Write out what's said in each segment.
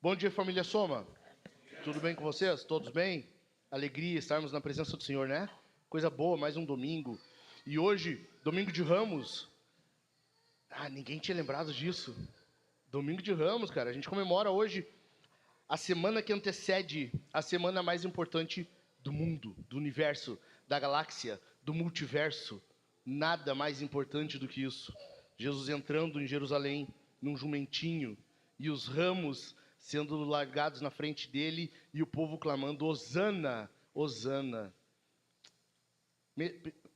Bom dia, família Soma. Tudo bem com vocês? Todos bem? Alegria estarmos na presença do Senhor, né? Coisa boa, mais um domingo. E hoje, domingo de Ramos. Ninguém tinha lembrado disso. Domingo de Ramos, cara. A gente comemora hoje a semana que antecede a semana mais importante do mundo, do universo, da galáxia, do multiverso. Nada mais importante do que isso. Jesus entrando em Jerusalém num jumentinho e os ramos sendo largados na frente dele e o povo clamando, Hosana, Hosana.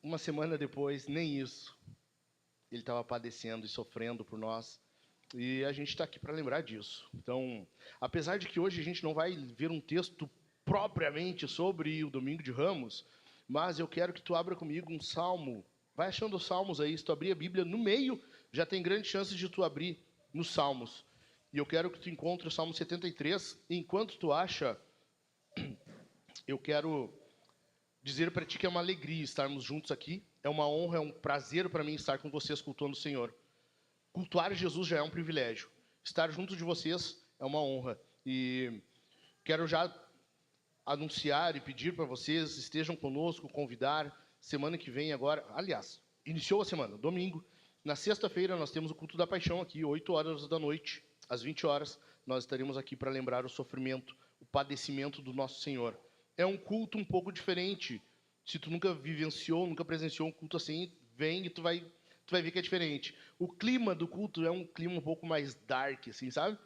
Uma semana depois, nem isso. Ele estava padecendo e sofrendo por nós. E a gente está aqui para lembrar disso. Então, apesar de que hoje a gente não vai ver um texto propriamente sobre o Domingo de Ramos, mas eu quero que tu abra comigo um salmo. Vai achando os salmos aí. Se tu abrir a Bíblia no meio, já tem grande chance de tu abrir nos salmos. E eu quero que tu encontre o Salmo 73. E enquanto tu acha, eu quero dizer para ti que é uma alegria estarmos juntos aqui. É uma honra, é um prazer para mim estar com vocês cultuando o Senhor. Cultuar Jesus já é um privilégio. Estar junto de vocês é uma honra. E quero já anunciar e pedir para vocês, estejam conosco, convidar. Semana que vem agora, aliás, iniciou a semana, domingo. Na sexta-feira nós temos o culto da paixão aqui, 8 horas da noite. Às 20 horas, nós estaremos aqui para lembrar o sofrimento, o padecimento do nosso Senhor. É um culto um pouco diferente. Se tu nunca vivenciou, nunca presenciou um culto assim, vem e tu vai ver que é diferente. O clima do culto é um clima um pouco mais dark, assim, sabe?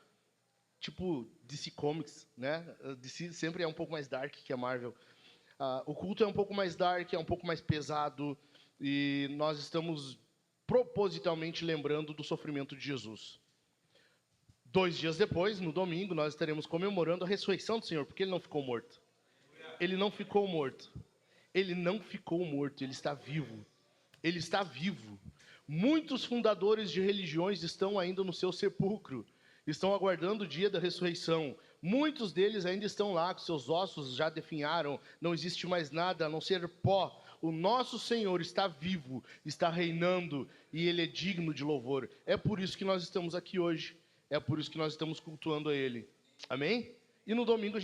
Tipo DC Comics, né? DC sempre é um pouco mais dark que a Marvel. O culto é um pouco mais dark, é um pouco mais pesado, e nós estamos propositalmente lembrando do sofrimento de Jesus. 2 dias depois, no domingo, nós estaremos comemorando a ressurreição do Senhor, porque Ele não ficou morto. Ele não ficou morto. Ele não ficou morto, Ele está vivo. Ele está vivo. Muitos fundadores de religiões estão ainda no seu sepulcro, estão aguardando o dia da ressurreição. Muitos deles ainda estão lá, com seus ossos já definharam, não existe mais nada a não ser pó. O nosso Senhor está vivo, está reinando, e Ele é digno de louvor. É por isso que nós estamos aqui hoje. É por isso que nós estamos cultuando a Ele. Amém? E no domingo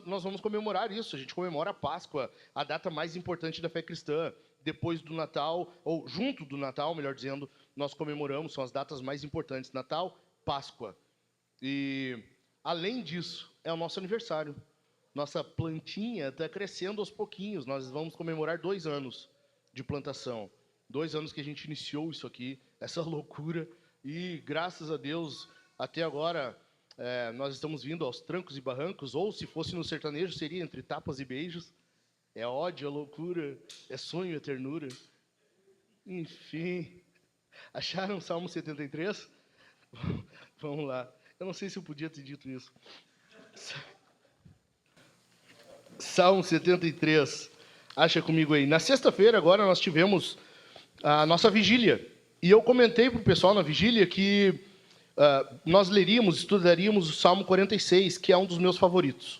nós vamos comemorar isso. A gente comemora a Páscoa, a data mais importante da fé cristã. Depois do Natal, ou junto do Natal, melhor dizendo, nós comemoramos, são as datas mais importantes. Natal, Páscoa. E, além disso, é o nosso aniversário. Nossa plantinha está crescendo aos pouquinhos. Nós vamos comemorar 2 anos de plantação. 2 anos que a gente iniciou isso aqui, essa loucura. E, graças a Deus, até agora, nós estamos vindo aos trancos e barrancos, ou se fosse no sertanejo, seria entre tapas e beijos. É ódio, é loucura, é sonho, é ternura. Enfim, acharam o Salmo 73? Vamos lá. Eu não sei se eu podia ter dito isso. Salmo 73. Acha comigo aí. Na sexta-feira, agora, nós tivemos a nossa vigília. E eu comentei para o pessoal na vigília que nós estudaríamos o Salmo 46, que é um dos meus favoritos.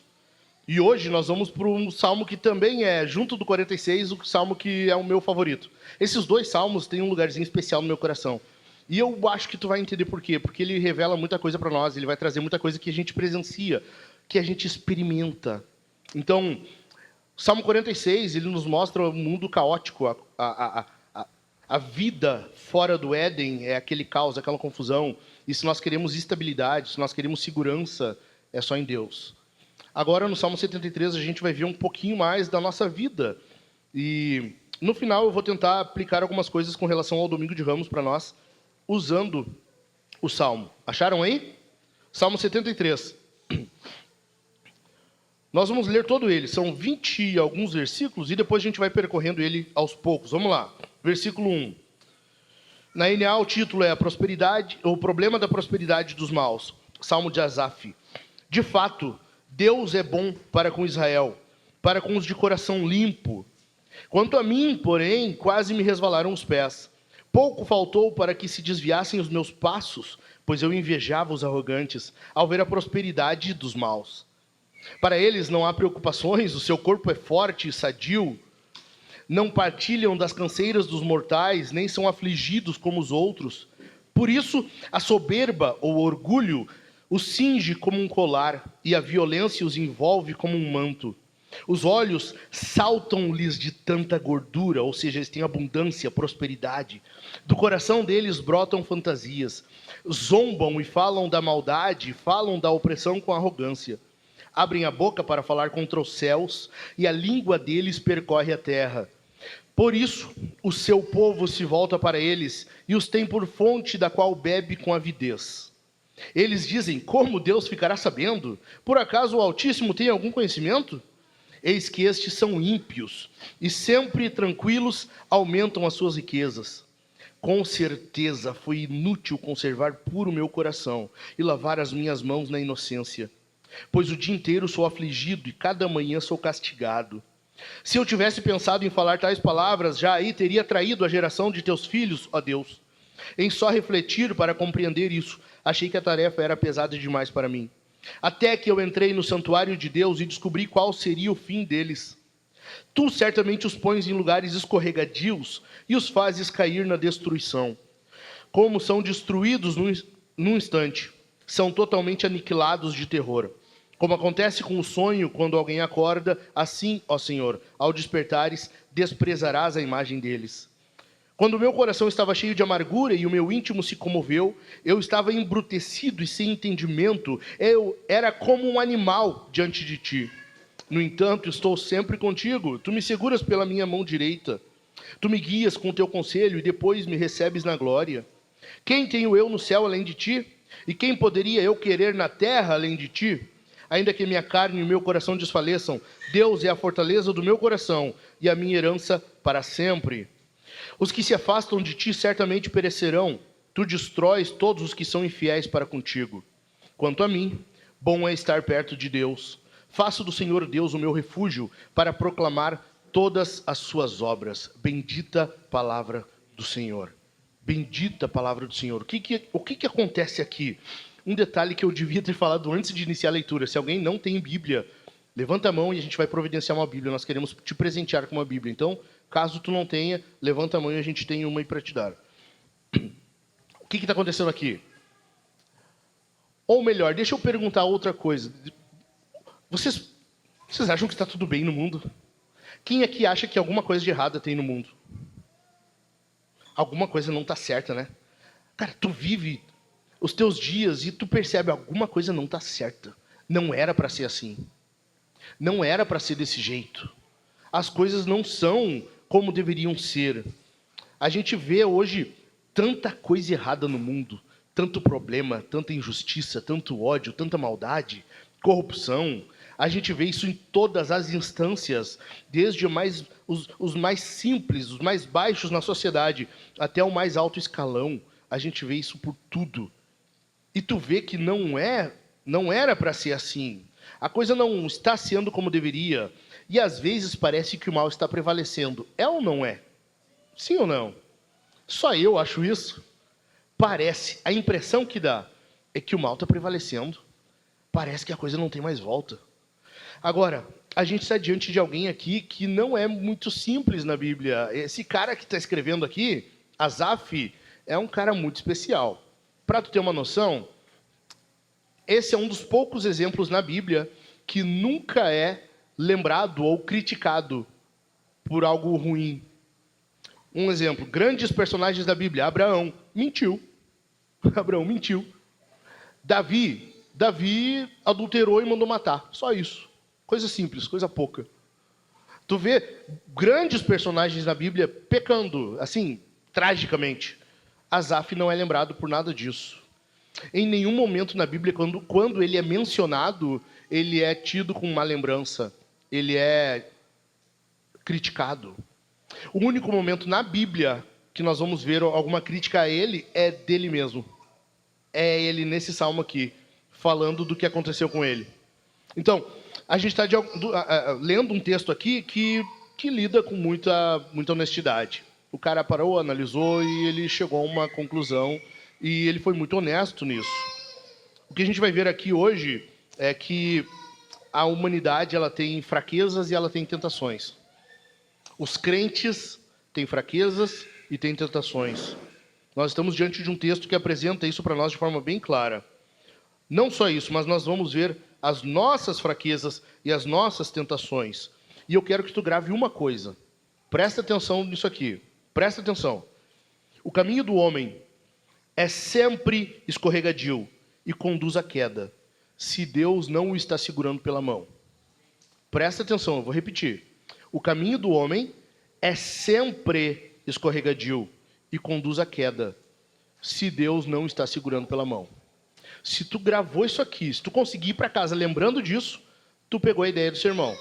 E hoje nós vamos para um salmo que também é, junto do 46, o salmo que é o meu favorito. Esses 2 salmos têm um lugarzinho especial no meu coração. E eu acho que tu vai entender por quê. Porque ele revela muita coisa para nós, ele vai trazer muita coisa que a gente presencia, que a gente experimenta. Então, o Salmo 46, ele nos mostra um mundo caótico, a vida fora do Éden é aquele caos, aquela confusão. E se nós queremos estabilidade, se nós queremos segurança, é só em Deus. Agora, no Salmo 73, a gente vai ver um pouquinho mais da nossa vida. E, no final, eu vou tentar aplicar algumas coisas com relação ao Domingo de Ramos para nós, usando o Salmo. Acharam aí? Salmo 73. Nós vamos ler todo ele. São 20 e alguns versículos, e depois a gente vai percorrendo ele aos poucos. Vamos lá. Versículo 1. Na NA o título é a prosperidade, o problema da prosperidade dos maus. Salmo de Asaf. De fato, Deus é bom para com Israel, para com os de coração limpo. Quanto a mim, porém, quase me resvalaram os pés. Pouco faltou para que se desviassem os meus passos, pois eu invejava os arrogantes ao ver a prosperidade dos maus. Para eles não há preocupações, o seu corpo é forte e sadio. Não partilham das canseiras dos mortais, nem são afligidos como os outros. Por isso, a soberba ou orgulho Os cinge como um colar, e a violência os envolve como um manto. Os olhos saltam-lhes de tanta gordura, ou seja, eles têm abundância, prosperidade. Do coração deles brotam fantasias. Zombam e falam da maldade, falam da opressão com arrogância. Abrem a boca para falar contra os céus, e a língua deles percorre a terra. Por isso, o seu povo se volta para eles, e os tem por fonte da qual bebe com avidez. Eles dizem, como Deus ficará sabendo? Por acaso o Altíssimo tem algum conhecimento? Eis que estes são ímpios, e sempre tranquilos aumentam as suas riquezas. Com certeza foi inútil conservar puro meu coração e lavar as minhas mãos na inocência. Pois o dia inteiro sou afligido e cada manhã sou castigado. Se eu tivesse pensado em falar tais palavras, já aí teria traído a geração de teus filhos, ó Deus. Em só refletir para compreender isso, achei que a tarefa era pesada demais para mim. Até que eu entrei no santuário de Deus e descobri qual seria o fim deles. Tu certamente os pões em lugares escorregadios e os fazes cair na destruição. Como são destruídos num instante, são totalmente aniquilados de terror. Como acontece com o sonho quando alguém acorda, assim, ó Senhor, ao despertares, desprezarás a imagem deles. Quando o meu coração estava cheio de amargura e o meu íntimo se comoveu, eu estava embrutecido e sem entendimento, eu era como um animal diante de ti. No entanto, estou sempre contigo, tu me seguras pela minha mão direita. Tu me guias com teu conselho e depois me recebes na glória. Quem tenho eu no céu além de ti? E quem poderia eu querer na terra além de ti? Ainda que minha carne e o meu coração desfaleçam, Deus é a fortaleza do meu coração e a minha herança para sempre. Os que se afastam de ti certamente perecerão. Tu destróis todos os que são infiéis para contigo. Quanto a mim, bom é estar perto de Deus. Faço do Senhor Deus o meu refúgio para proclamar todas as suas obras. Bendita palavra do Senhor. Bendita palavra do Senhor. O que acontece aqui? Um detalhe que eu devia ter falado antes de iniciar a leitura. Se alguém não tem Bíblia, levanta a mão e a gente vai providenciar uma Bíblia. Nós queremos te presentear com uma Bíblia. Então, caso tu não tenha, levanta a mão e a gente tem uma aí para te dar. O que está acontecendo aqui? Ou melhor, deixa eu perguntar outra coisa. Vocês acham que está tudo bem no mundo? Quem aqui acha que alguma coisa de errada tem no mundo? Alguma coisa não está certa, né? Cara, tu vive os teus dias e tu percebe alguma coisa não está certa. Não era para ser assim. Não era para ser desse jeito. As coisas não são como deveriam ser. A gente vê hoje tanta coisa errada no mundo, tanto problema, tanta injustiça, tanto ódio, tanta maldade, corrupção. A gente vê isso em todas as instâncias, desde os mais simples, os mais baixos na sociedade, até o mais alto escalão. A gente vê isso por tudo. E tu vê que não era para ser assim. A coisa não está sendo como deveria. E às vezes parece que o mal está prevalecendo. É ou não é? Sim ou não? Só eu acho isso? Parece. A impressão que dá é que o mal está prevalecendo. Parece que a coisa não tem mais volta. Agora, a gente está diante de alguém aqui que não é muito simples na Bíblia. Esse cara que está escrevendo aqui, Asaf, é um cara muito especial. Para tu ter uma noção, esse é um dos poucos exemplos na Bíblia que nunca é lembrado ou criticado por algo ruim. Um exemplo, grandes personagens da Bíblia. Abraão mentiu. Abraão mentiu. Davi adulterou e mandou matar. Só isso. Coisa simples, coisa pouca. Tu vê grandes personagens na Bíblia pecando, assim, tragicamente. Asaf não é lembrado por nada disso. Em nenhum momento na Bíblia, quando ele é mencionado, ele é tido com má lembrança. Ele é criticado. O único momento na Bíblia que nós vamos ver alguma crítica a ele é dele mesmo. É ele nesse salmo aqui, falando do que aconteceu com ele. Então, a gente está lendo um texto aqui que lida com muita honestidade. O cara parou, analisou e ele chegou a uma conclusão e ele foi muito honesto nisso. O que a gente vai ver aqui hoje é que a humanidade ela tem fraquezas e ela tem tentações. Os crentes têm fraquezas e têm tentações. Nós estamos diante de um texto que apresenta isso para nós de forma bem clara. Não só isso, mas nós vamos ver as nossas fraquezas e as nossas tentações. E eu quero que tu grave uma coisa. Presta atenção nisso aqui. Presta atenção. O caminho do homem é sempre escorregadio e conduz à queda, se Deus não o está segurando pela mão. Presta atenção, eu vou repetir. O caminho do homem é sempre escorregadio e conduz à queda, se Deus não está segurando pela mão. Se tu gravou isso aqui, se tu conseguir ir para casa lembrando disso, tu pegou a ideia do sermão.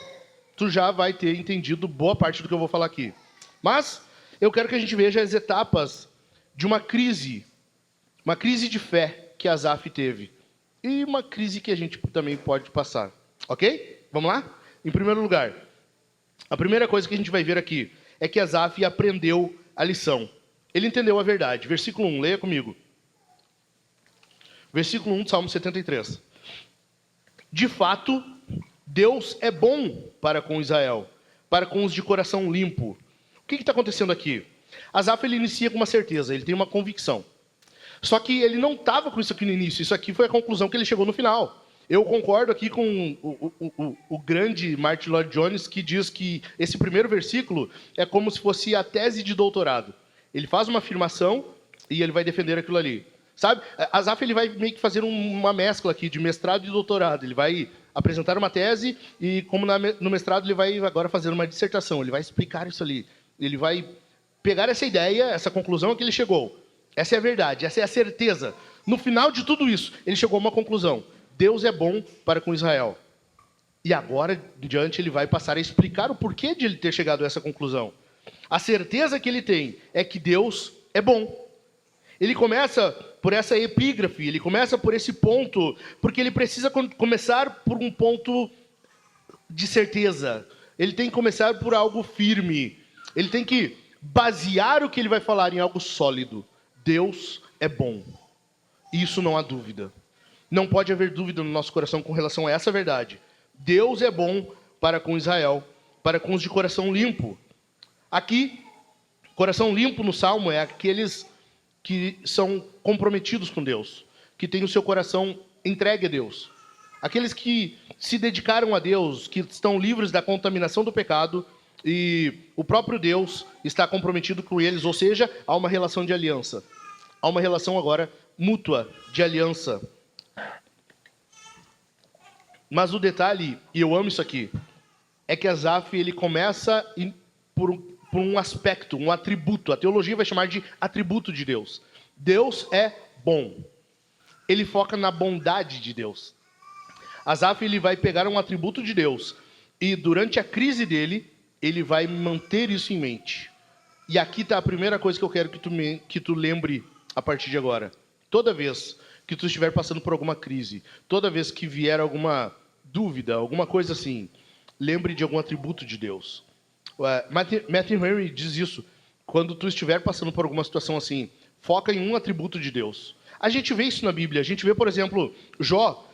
Tu já vai ter entendido boa parte do que eu vou falar aqui. Mas eu quero que a gente veja as etapas de uma crise de fé que Asaf teve. E uma crise que a gente também pode passar. Ok? Vamos lá? Em primeiro lugar, a primeira coisa que a gente vai ver aqui é que Asaf aprendeu a lição. Ele entendeu a verdade. Versículo 1, leia comigo. Versículo 1 do Salmo 73. De fato, Deus é bom para com Israel, para com os de coração limpo. O que está acontecendo aqui? Asaf, ele inicia com uma certeza, ele tem uma convicção. Só que ele não estava com isso aqui no início, isso aqui foi a conclusão que ele chegou no final. Eu concordo aqui com o grande Martin Lloyd-Jones, que diz que esse primeiro versículo é como se fosse a tese de doutorado. Ele faz uma afirmação e ele vai defender aquilo ali. Sabe? Asaf, ele vai meio que fazer uma mescla aqui de mestrado e doutorado. Ele vai apresentar uma tese e, como no mestrado, ele vai agora fazer uma dissertação. Ele vai explicar isso ali. Ele vai pegar essa ideia, essa conclusão a que ele chegou. Essa é a verdade, essa é a certeza. No final de tudo isso, ele chegou a uma conclusão. Deus é bom para com Israel. E agora, em diante, ele vai passar a explicar o porquê de ele ter chegado a essa conclusão. A certeza que ele tem é que Deus é bom. Ele começa por essa epígrafe, ele começa por esse ponto, porque ele precisa começar por um ponto de certeza. Ele tem que começar por algo firme. Ele tem que basear o que ele vai falar em algo sólido. Deus é bom. Isso não há dúvida. Não pode haver dúvida no nosso coração com relação a essa verdade. Deus é bom para com Israel, para com os de coração limpo. Aqui, coração limpo no Salmo é aqueles que são comprometidos com Deus, que têm o seu coração entregue a Deus. Aqueles que se dedicaram a Deus, que estão livres da contaminação do pecado e o próprio Deus está comprometido com eles, ou seja, há uma relação de aliança. Há uma relação agora mútua de aliança. Mas o detalhe, e eu amo isso aqui, é que Asaf, ele começa por um aspecto, um atributo. A teologia vai chamar de atributo de Deus. Deus é bom. Ele foca na bondade de Deus. Asaf, ele vai pegar um atributo de Deus e durante a crise dele, ele vai manter isso em mente. E aqui está a primeira coisa que eu quero que tu lembre a partir de agora. Toda vez que tu estiver passando por alguma crise, toda vez que vier alguma dúvida, alguma coisa assim, lembre de algum atributo de Deus. Matthew Henry diz isso. Quando tu estiver passando por alguma situação assim, foca em um atributo de Deus. A gente vê isso na Bíblia. A gente vê, por exemplo, Jó.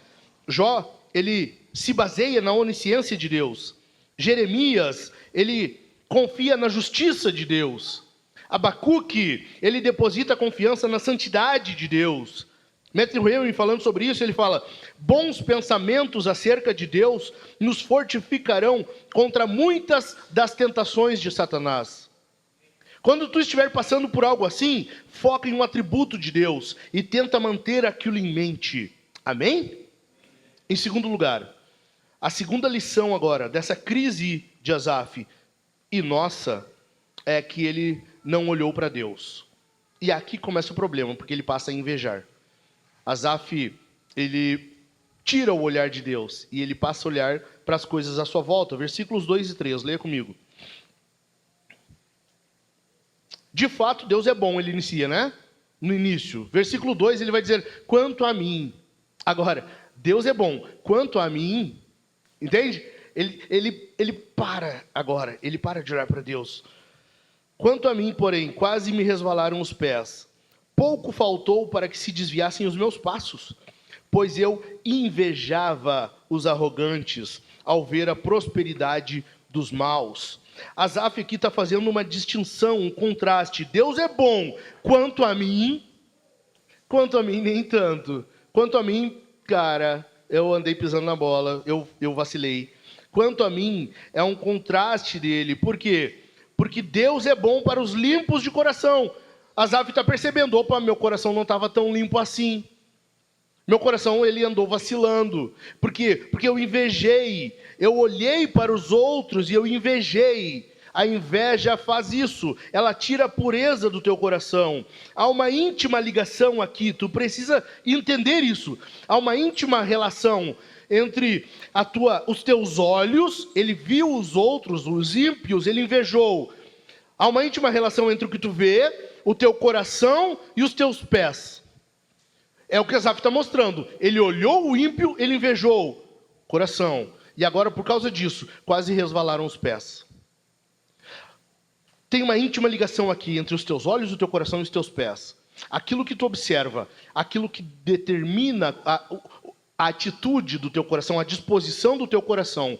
Jó, ele se baseia na onisciência de Deus. Jeremias, ele confia na justiça de Deus. Abacuque, ele deposita a confiança na santidade de Deus. Matthew Henry, falando sobre isso, ele fala: bons pensamentos acerca de Deus nos fortificarão contra muitas das tentações de Satanás. Quando tu estiver passando por algo assim, foca em um atributo de Deus e tenta manter aquilo em mente. Amém? Em segundo lugar, a segunda lição agora dessa crise de Asaf e nossa é que ele não olhou para Deus. E aqui começa o problema, porque ele passa a invejar. Asaf, ele tira o olhar de Deus e ele passa a olhar para as coisas à sua volta. Versículos 2 e 3, leia comigo. De fato, Deus é bom, ele inicia, né? No início. Versículo 2, ele vai dizer, quanto a mim. Agora, Deus é bom, quanto a mim, entende? Ele para agora, ele para de olhar para Deus. Quanto a mim, porém, quase me resvalaram os pés. Pouco faltou para que se desviassem os meus passos, pois eu invejava os arrogantes ao ver a prosperidade dos maus. Asaf aqui está fazendo uma distinção, um contraste. Deus é bom, quanto a mim nem tanto. Quanto a mim, cara, eu andei pisando na bola, eu vacilei. Quanto a mim, é um contraste dele. Por quê? Porque Deus é bom para os limpos de coração. Asaf está percebendo, opa, meu coração não estava tão limpo assim. Meu coração, ele andou vacilando. Por quê? Porque eu invejei. Eu olhei para os outros e eu invejei. A inveja faz isso. Ela tira a pureza do teu coração. Há uma íntima ligação aqui. Tu precisa entender isso. Há uma íntima relação entre os teus olhos. Ele viu os outros, os ímpios, ele invejou. Há uma íntima relação entre o que tu vê, o teu coração e os teus pés. É o que Asaf está mostrando. Ele olhou o ímpio, ele invejou o coração. E agora, por causa disso, quase resvalaram os pés. Tem uma íntima ligação aqui entre os teus olhos, o teu coração e os teus pés. Aquilo que tu observa, aquilo que determina a atitude do teu coração, a disposição do teu coração,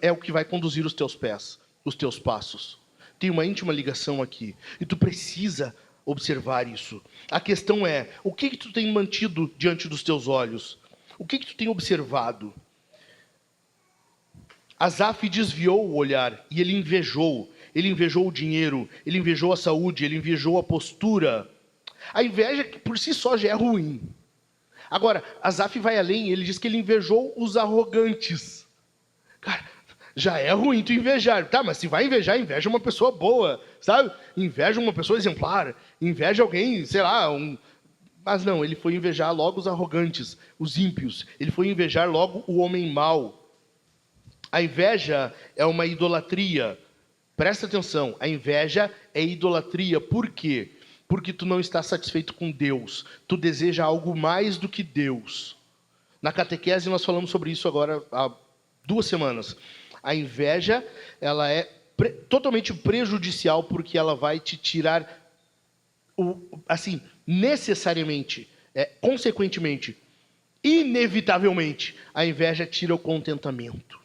é o que vai conduzir os teus pés, os teus passos. Tem uma íntima ligação aqui. E tu precisa observar isso. A questão é, o que tu tem mantido diante dos teus olhos? O que tu tem observado? Asaf desviou o olhar e ele invejou. Ele invejou o dinheiro, ele invejou a saúde, ele invejou a postura. A inveja por si só já é ruim. Agora, Asaf vai além, ele diz que ele invejou os arrogantes. Cara, já é ruim tu invejar. Tá, mas se vai invejar, inveja uma pessoa boa, sabe? Inveja uma pessoa exemplar, inveja alguém, sei lá, Mas não, ele foi invejar logo os arrogantes, os ímpios. Ele foi invejar logo o homem mau. A inveja é uma idolatria. Presta atenção, a inveja é idolatria. Por quê? Porque tu não está satisfeito com Deus. Tu deseja algo mais do que Deus. Na catequese nós falamos sobre isso agora há 2 semanas. A inveja, ela é totalmente prejudicial porque ela vai te tirar, necessariamente, consequentemente, inevitavelmente, a inveja tira o contentamento.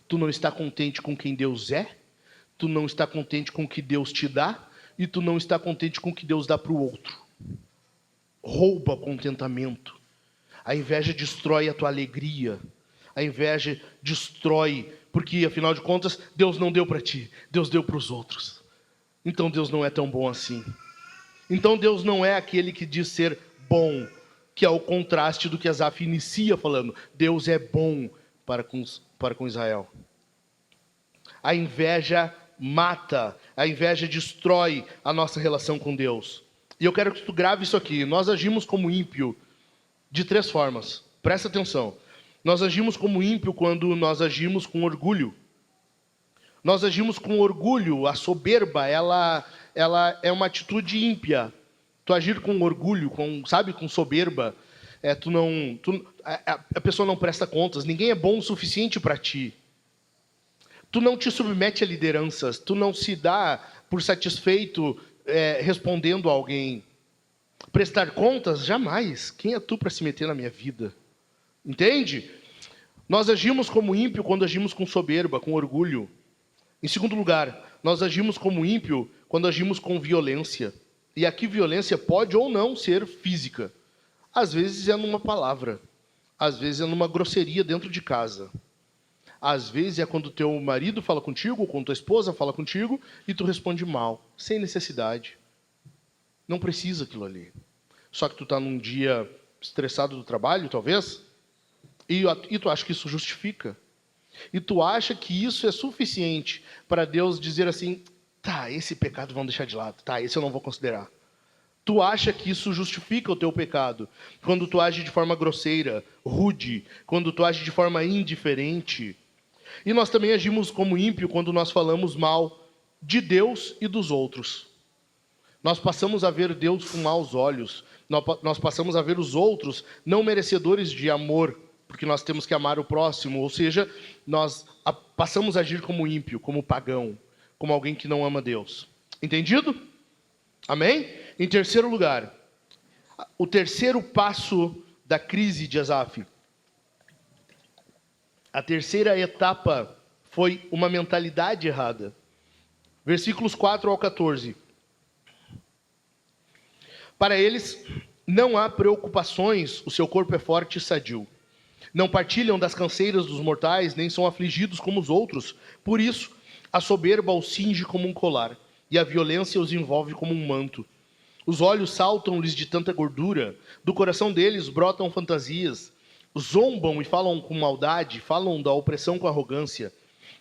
Tu não está contente com quem Deus é, tu não está contente com o que Deus te dá, e tu não está contente com o que Deus dá para o outro. Rouba contentamento. A inveja destrói a tua alegria. A inveja destrói, porque afinal de contas, Deus não deu para ti, Deus deu para os outros. Então Deus não é tão bom assim. Então Deus não é aquele que diz ser bom, que é o contraste do que Asaf inicia falando. Deus é bom para com Israel. A inveja mata, a inveja destrói a nossa relação com Deus. E eu quero que tu grave isso aqui. Nós agimos como ímpio de 3 formas. Presta atenção. Nós agimos como ímpio quando nós agimos com orgulho. Nós agimos com orgulho. A soberba, ela é uma atitude ímpia. Tu agir com orgulho, com soberba, a pessoa não presta contas. Ninguém é bom o suficiente para ti. Tu não te submete a lideranças. Tu não se dá por satisfeito respondendo a alguém. Prestar contas? Jamais. Quem é tu para se meter na minha vida? Entende? Nós agimos como ímpio quando agimos com soberba, com orgulho. Em segundo lugar, nós agimos como ímpio quando agimos com violência. E aqui violência pode ou não ser física. Às vezes é numa palavra. Às vezes é numa grosseria dentro de casa. Às vezes é quando teu marido fala contigo, ou quando tua esposa fala contigo, e tu responde mal, sem necessidade. Não precisa aquilo ali. Só que tu está num dia estressado do trabalho, talvez, e tu acha que isso justifica. E tu acha que isso é suficiente para Deus dizer assim, tá, esse pecado vamos deixar de lado, tá, esse eu não vou considerar. Tu acha que isso justifica o teu pecado quando tu age de forma grosseira, rude, quando tu age de forma indiferente. E nós também agimos como ímpio quando nós falamos mal de Deus e dos outros. Nós passamos a ver Deus com maus olhos. Nós passamos a ver os outros não merecedores de amor, porque nós temos que amar o próximo. Ou seja, nós passamos a agir como ímpio, como pagão, como alguém que não ama Deus. Entendido? Amém? Em terceiro lugar, o terceiro passo da crise de Asaf. A terceira etapa foi uma mentalidade errada. Versículos 4 ao 14. Para eles, não há preocupações, o seu corpo é forte e sadio. Não partilham das canseiras dos mortais, nem são afligidos como os outros. Por isso, a soberba os cinge como um colar, e a violência os envolve como um manto. Os olhos saltam-lhes de tanta gordura, do coração deles brotam fantasias. Zombam e falam com maldade, falam da opressão com arrogância.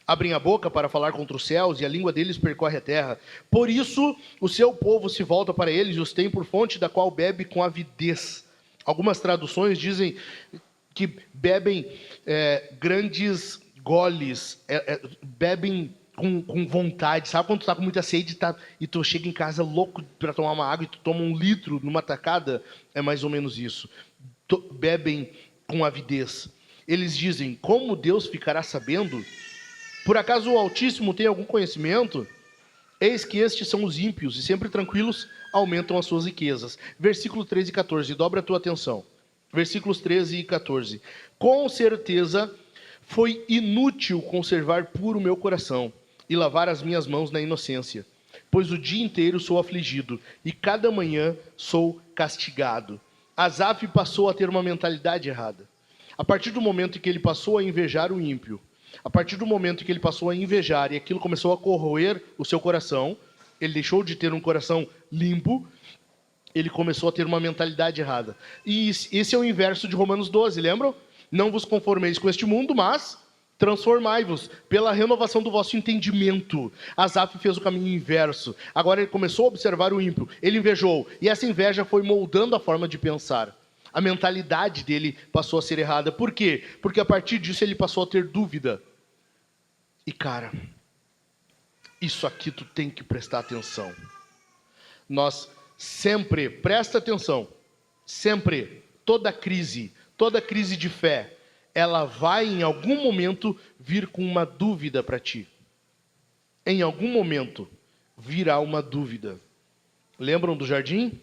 Abrem a boca para falar contra os céus, e a língua deles percorre a terra. Por isso, o seu povo se volta para eles e os tem por fonte da qual bebe com avidez. Algumas traduções dizem que bebem grandes goles, bebem com vontade. Sabe quando tu tá com muita sede e tu chega em casa louco para tomar uma água e tu toma 1 litro numa tacada? É mais ou menos isso. Bebem com avidez. Eles dizem, como Deus ficará sabendo? Por acaso o Altíssimo tem algum conhecimento? Eis que estes são os ímpios, e sempre tranquilos aumentam as suas riquezas. Versículo 13 e 14, dobra a tua atenção. Versículos 13 e 14. Com certeza foi inútil conservar puro o meu coração e lavar as minhas mãos na inocência, pois o dia inteiro sou afligido e cada manhã sou castigado. Asaf passou a ter uma mentalidade errada. A partir do momento em que ele passou a invejar o ímpio, a partir do momento em que ele passou a invejar e aquilo começou a corroer o seu coração, ele deixou de ter um coração limpo, ele começou a ter uma mentalidade errada. E esse é o inverso de Romanos 12, lembram? Não vos conformeis com este mundo, mas transformai-vos pela renovação do vosso entendimento. Asaf fez o caminho inverso. Agora ele começou a observar o ímpio. Ele invejou. E essa inveja foi moldando a forma de pensar. A mentalidade dele passou a ser errada. Por quê? Porque a partir disso ele passou a ter dúvida. E cara, isso aqui tu tem que prestar atenção. Nós sempre, presta atenção, sempre, toda crise de fé, ela vai em algum momento vir com uma dúvida para ti. Em algum momento virá uma dúvida. Lembram do jardim?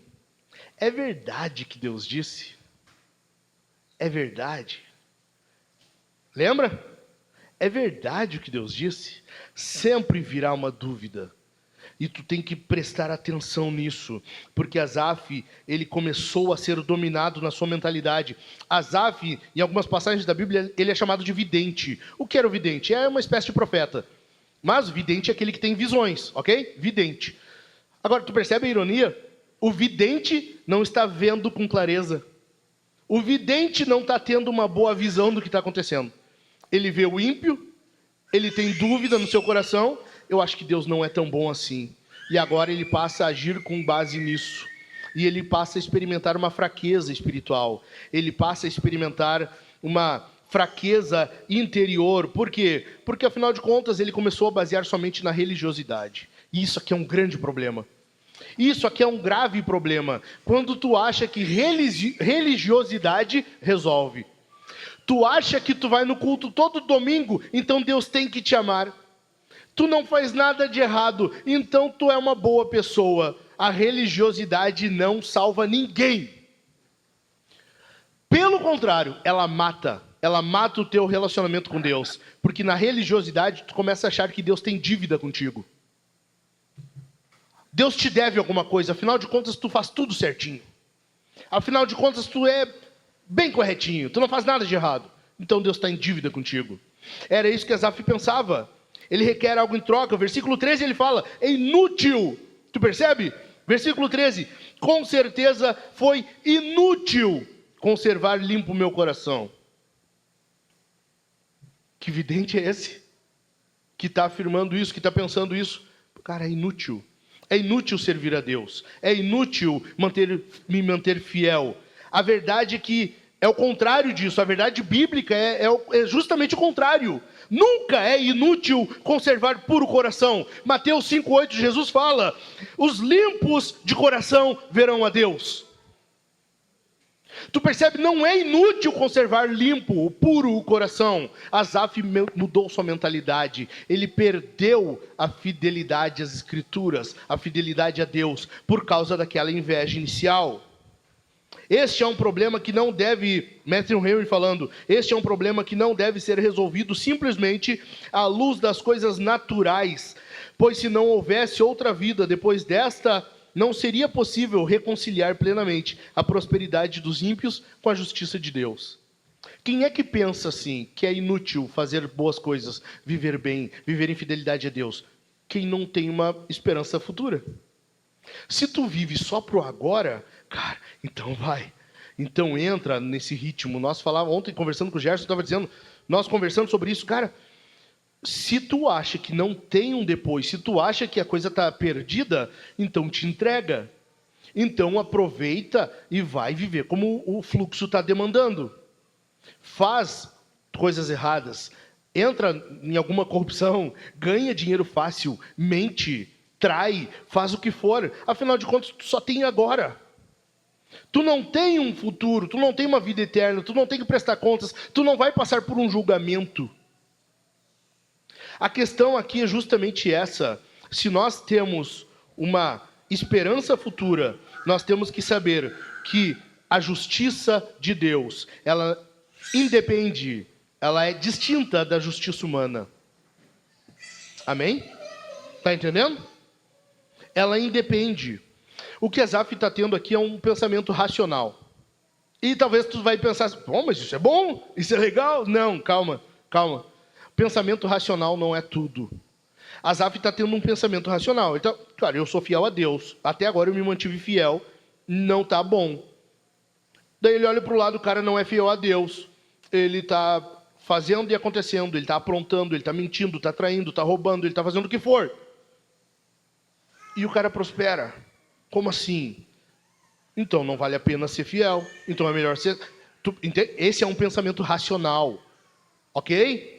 É verdade que Deus disse? É verdade? Lembra? É verdade o que Deus disse? Sempre virá uma dúvida. E tu tem que prestar atenção nisso, porque Asaf, ele começou a ser dominado na sua mentalidade. Asaf, em algumas passagens da Bíblia, ele é chamado de vidente. O que era o vidente? É uma espécie de profeta. Mas o vidente é aquele que tem visões, ok? Vidente. Agora, tu percebe a ironia? O vidente não está vendo com clareza. O vidente não está tendo uma boa visão do que está acontecendo. Ele vê o ímpio, ele tem dúvida no seu coração. Eu acho que Deus não é tão bom assim. E agora ele passa a agir com base nisso. E ele passa a experimentar uma fraqueza espiritual. Ele passa a experimentar uma fraqueza interior. Por quê? Porque, afinal de contas, ele começou a basear somente na religiosidade. E isso aqui é um grande problema. Isso aqui é um grave problema. Quando tu acha que religiosidade resolve. Tu acha que tu vai no culto todo domingo, então Deus tem que te amar. Tu não faz nada de errado, então tu é uma boa pessoa. A religiosidade não salva ninguém. Pelo contrário, ela mata o teu relacionamento com Deus. Porque na religiosidade tu começa a achar que Deus tem dívida contigo. Deus te deve alguma coisa, afinal de contas tu faz tudo certinho. Afinal de contas tu é bem corretinho, tu não faz nada de errado. Então Deus está em dívida contigo. Era isso que Asaf pensava. Ele requer algo em troca. O versículo 13 ele fala, é inútil. Tu percebe? Versículo 13, com certeza foi inútil conservar limpo o meu coração. Que vidente é esse? Que está afirmando isso, que está pensando isso? Cara, é inútil. É inútil servir a Deus. É inútil me manter fiel. A verdade é que é o contrário disso. A verdade bíblica é justamente o contrário. Nunca é inútil conservar puro coração. Mateus 5,8, Jesus fala, os limpos de coração verão a Deus. Tu percebe, não é inútil conservar limpo, puro o coração. Asaf mudou sua mentalidade. Ele perdeu a fidelidade às Escrituras, a fidelidade a Deus, por causa daquela inveja inicial. Este é um problema que não deve, Matthew Henry falando, este é um problema que não deve ser resolvido simplesmente à luz das coisas naturais, pois se não houvesse outra vida depois desta, não seria possível reconciliar plenamente a prosperidade dos ímpios com a justiça de Deus. Quem é que pensa assim, que é inútil fazer boas coisas, viver bem, viver em fidelidade a Deus? Quem não tem uma esperança futura. Se tu vive só pro agora, cara, então vai. Então entra nesse ritmo. Nós falávamos ontem, conversando com o Gerson, estava dizendo, nós conversando sobre isso, cara, se tu acha que não tem um depois, se tu acha que a coisa está perdida, então te entrega. Então aproveita e vai viver como o fluxo está demandando. Faz coisas erradas, entra em alguma corrupção, ganha dinheiro fácil, mente, trai, faz o que for. Afinal de contas, tu só tem agora. Tu não tem um futuro, tu não tem uma vida eterna, tu não tem que prestar contas, tu não vai passar por um julgamento. A questão aqui é justamente essa. Se nós temos uma esperança futura, nós temos que saber que a justiça de Deus, ela independe, ela é distinta da justiça humana. Amém? Está entendendo? Ela independe. O que Asaf está tendo aqui é um pensamento racional. E talvez tu vai pensar, bom, mas isso é bom, isso é legal. Não, calma. Pensamento racional não é tudo. Asaf está tendo um pensamento racional. Então, cara, eu sou fiel a Deus. Até agora eu me mantive fiel. Não está bom. Daí ele olha para o lado, o cara não é fiel a Deus. Ele está fazendo e acontecendo. Ele está aprontando, ele está mentindo, está traindo, está roubando, ele está fazendo o que for. E o cara prospera. Como assim? Então não vale a pena ser fiel. Então é melhor ser... Esse é um pensamento racional. Ok?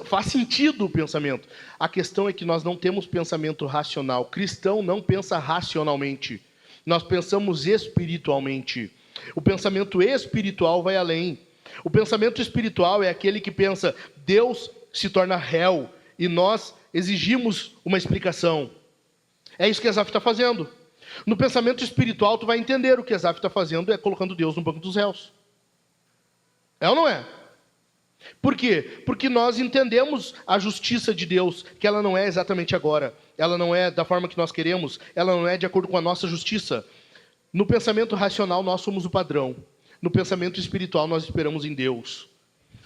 Faz sentido o pensamento. A questão é que nós não temos pensamento racional. Cristão não pensa racionalmente. Nós pensamos espiritualmente. O pensamento espiritual vai além. O pensamento espiritual é aquele que pensa, Deus se torna réu e nós exigimos uma explicação. É isso que Asaf está fazendo. No pensamento espiritual, tu vai entender o que Asaf está fazendo é colocando Deus no banco dos réus. É ou não é? Por quê? Porque nós entendemos a justiça de Deus, que ela não é exatamente agora. Ela não é da forma que nós queremos, ela não é de acordo com a nossa justiça. No pensamento racional, nós somos o padrão. No pensamento espiritual, nós esperamos em Deus.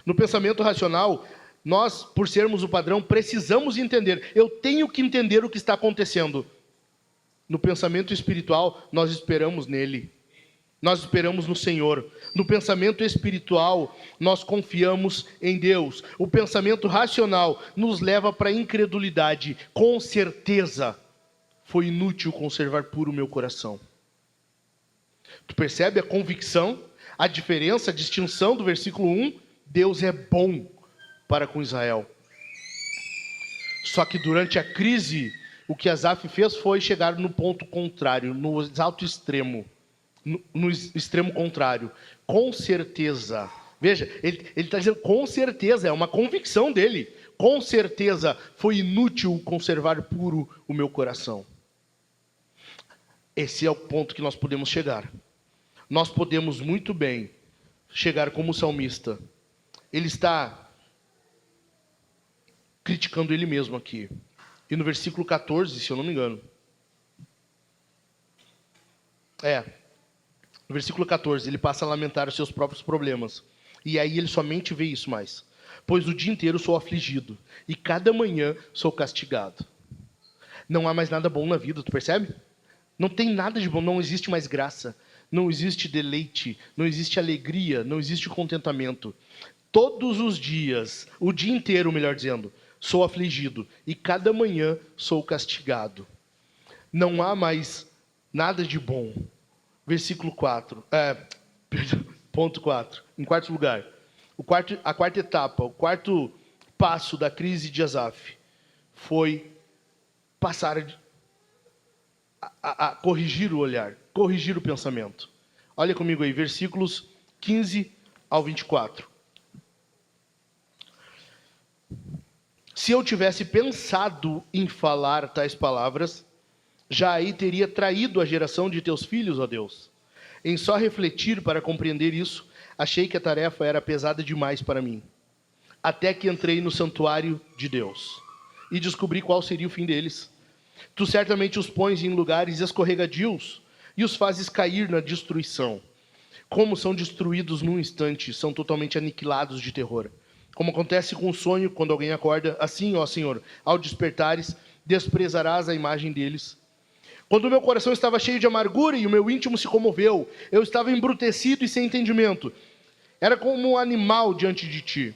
No pensamento racional, nós, por sermos o padrão, precisamos entender. Eu tenho que entender o que está acontecendo. No pensamento espiritual, nós esperamos nele. Nós esperamos no Senhor. No pensamento espiritual, nós confiamos em Deus. O pensamento racional nos leva para a incredulidade. Com certeza, foi inútil conservar puro o meu coração. Tu percebe a convicção, a diferença, a distinção do versículo 1? Deus é bom para com Israel. Só que durante a crise, o que Asaf fez foi chegar no ponto contrário, no alto extremo. No extremo contrário. Com certeza. Veja, ele está dizendo com certeza, é uma convicção dele. Com certeza foi inútil conservar puro o meu coração. Esse é o ponto que nós podemos chegar. Nós podemos muito bem chegar como salmista. Ele está criticando ele mesmo aqui. E no versículo 14, se eu não me engano. No versículo 14, ele passa a lamentar os seus próprios problemas. E aí ele somente vê isso mais. Pois o dia inteiro sou afligido, e cada manhã sou castigado. Não há mais nada bom na vida, tu percebe? Não tem nada de bom, não existe mais graça, não existe deleite, não existe alegria, não existe contentamento. Todos os dias, o dia inteiro, melhor dizendo, sou afligido, e cada manhã sou castigado. Não há mais nada de bom. Versículo 4. Ponto 4. Em quarto lugar. A quarta etapa, o quarto passo da crise de Asaf foi passar a corrigir o olhar, corrigir o pensamento. Olha comigo aí, versículos 15 ao 24. Se eu tivesse pensado em falar tais palavras, já aí teria traído a geração de teus filhos, ó Deus. Em só refletir para compreender isso, achei que a tarefa era pesada demais para mim. Até que entrei no santuário de Deus e descobri qual seria o fim deles. Tu certamente os pões em lugares escorregadios e os fazes cair na destruição. Como são destruídos num instante, são totalmente aniquilados de terror. Como acontece com o sonho, quando alguém acorda, assim, ó Senhor, ao despertares, desprezarás a imagem deles. Quando o meu coração estava cheio de amargura e o meu íntimo se comoveu, eu estava embrutecido e sem entendimento. Era como um animal diante de ti.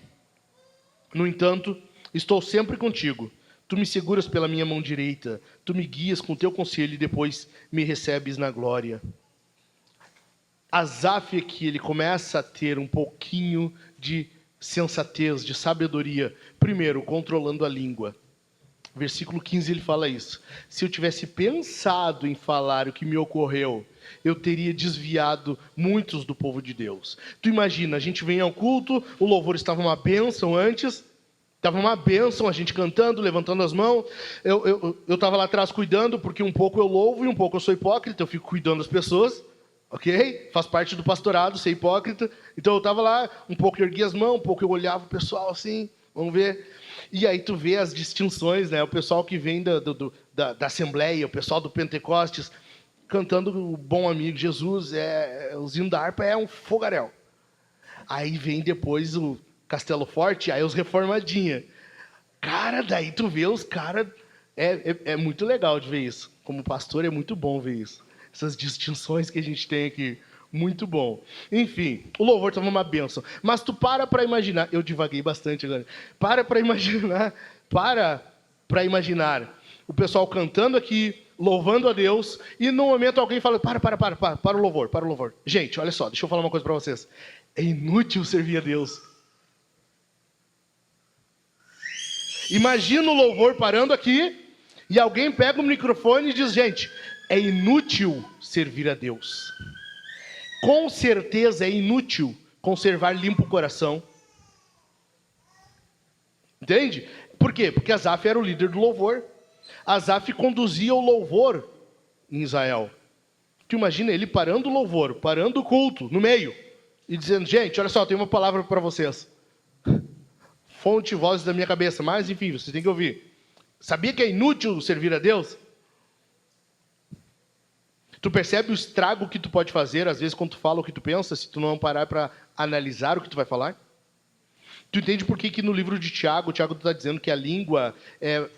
No entanto, estou sempre contigo. Tu me seguras pela minha mão direita. Tu me guias com teu conselho e depois me recebes na glória. Asaf aqui, ele começa a ter um pouquinho de sensatez, de sabedoria. Primeiro, controlando a língua. Versículo 15 ele fala isso. Se eu tivesse pensado em falar o que me ocorreu, eu teria desviado muitos do povo de Deus. Tu imagina, a gente vem ao culto, o louvor estava uma bênção antes, estava uma bênção, a gente cantando, levantando as mãos. Eu estava lá atrás cuidando, porque um pouco eu louvo e um pouco eu sou hipócrita, eu fico cuidando das pessoas, ok? Faz parte do pastorado ser hipócrita. Então eu estava lá, um pouco eu erguia as mãos, um pouco eu olhava o pessoal assim, vamos ver. E aí tu vê as distinções, né? O pessoal que vem da Assembleia, o pessoal do Pentecostes, cantando o Bom Amigo Jesus, o hino da harpa é um fogaréu. Aí vem depois o Castelo Forte, aí os reformadinha. Cara, daí tu vê os caras... É muito legal de ver isso. Como pastor é muito bom ver isso. Essas distinções que a gente tem aqui. Muito bom. Enfim, o louvor estava uma bênção. Mas tu para imaginar... Eu divaguei bastante agora. Para imaginar o pessoal cantando aqui, louvando a Deus, e no momento alguém fala, para o louvor. Gente, olha só, deixa eu falar uma coisa para vocês. É inútil servir a Deus. Imagina o louvor parando aqui, e alguém pega o microfone e diz, gente, é inútil servir a Deus. Com certeza é inútil conservar limpo o coração. Entende? Por quê? Porque Asaf era o líder do louvor. Asaf conduzia o louvor em Israel. Tu imagina ele parando o louvor, parando o culto, no meio, e dizendo, gente, olha só, eu tenho uma palavra para vocês. Fonte e vozes da minha cabeça, mas enfim, vocês têm que ouvir. Sabia que é inútil servir a Deus? Tu percebe o estrago que tu pode fazer, às vezes, quando tu fala o que tu pensa, se tu não parar para analisar o que tu vai falar? Tu entende por que no livro de Tiago, Tiago está dizendo que a língua é